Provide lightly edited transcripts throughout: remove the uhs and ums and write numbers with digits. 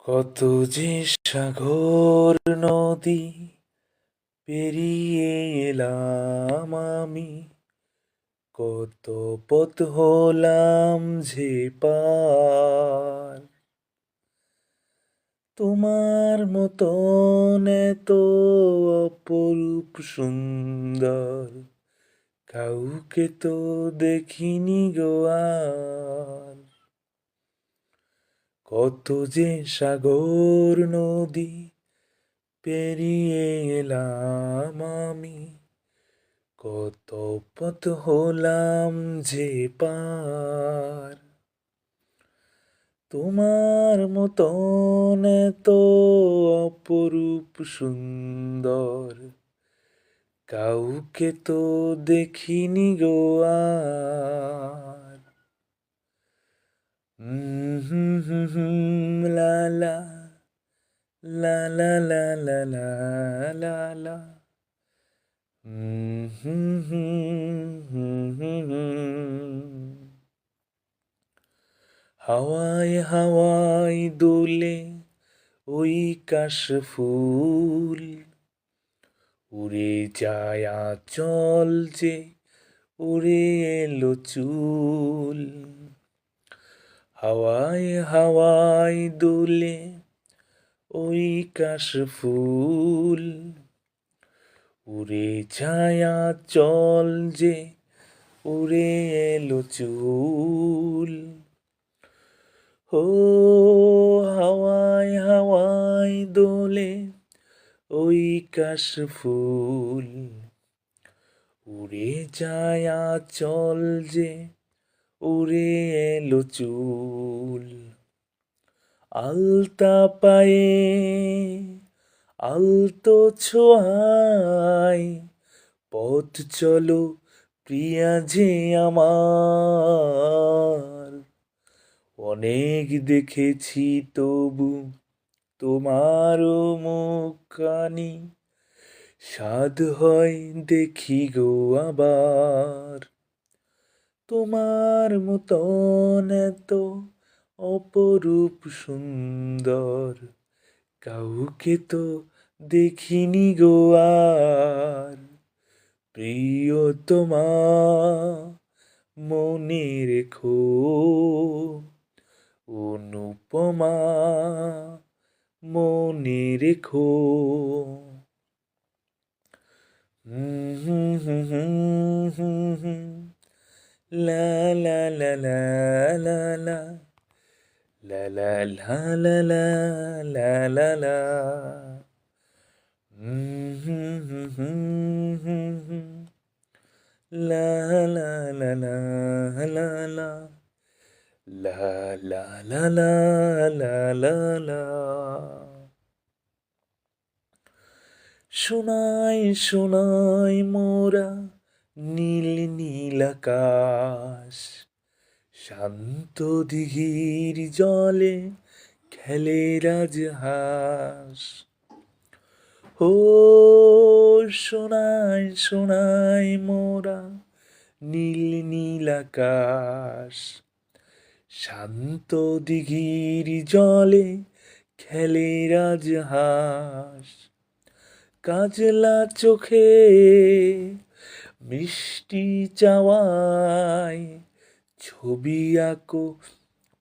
কত যে সাগর নদী পেরিয়ে এলাম আমি, কত পথ হলাম যে পার। তোমার মতন এত অপরূপ সুন্দর কাউকে তো দেখিনি গো আর। কত যে সাগর নদী পেরিয়ে এলাম আমি, কত পথ হলাম যে পার। তোমার মতন এত অপরূপ সুন্দর কাউকে তো দেখিনি গো আর। হুম হুম হুম লা লা লা লা লা লা লা লা লা। হাওয়ায় হাওয়ায় দোলে ওই কাশফুল, উড়ে যায় আঁচল যে উড়ে এলো চুল। হাওয়ায় হাওয়ায় দোলে ওই কাশফুল, উড়ে যায় আঁচল যে উড়ে এলো চুল। ও হাওয়ায় হাওয়ায় দোলে ওই কাশফুল, উড়ে যায় আঁচল যে উড়ে এলো চুল। আলতা পায়ে আলতো ছোঁয়ায় পথ চলো প্রিয়া যে আমার। অনেক দেখেছি তবু তোমারও মুখখানি, সাধ হয় দেখি গো আবার। তোমার মতন এত অপরূপ সুন্দর কাউকে তো দেখিনি গো আর। প্রিয়তমা মনে রেখো, অনুপমা মনে রেখো। লা লা লা লা লা লা লা লা লা লা লা লা লা লা। লা লা লা লা লা লা লা লা লা লা লা লা লা। শোনাই শোনাই মোরা নীল নীল আকাশ, শান্ত দিঘির জলে খেলে রাজহাঁস। ও শোনাই শোনাই মোরা নীল নীল আকাশ, শান্ত দিঘির জলে খেলে রাজহাঁস। কাজলা চোখে মিষ্টি চাওয়ায় ছবি আঁকো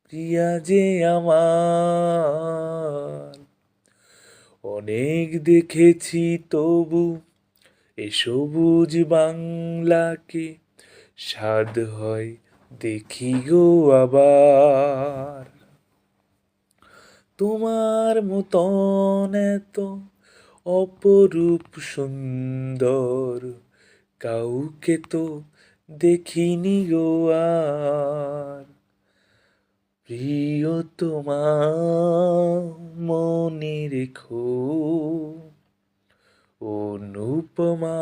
প্রিয়া যে আমার। অনেক দেখেছি তবু এ সবুজ বাংলাকে, সাধ হয় দেখি গো আবার। তোমার মতন এত অপরূপ সুন্দর কাউকে তো দেখিনি গো আর। প্রিয়তমা মনে রেখো, অনুপমা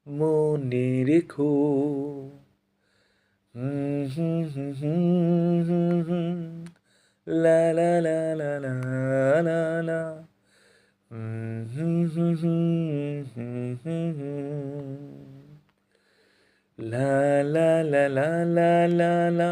মনে রেখো। লা লা লা লা লা লা লা। লা লা লা লা লা লা লা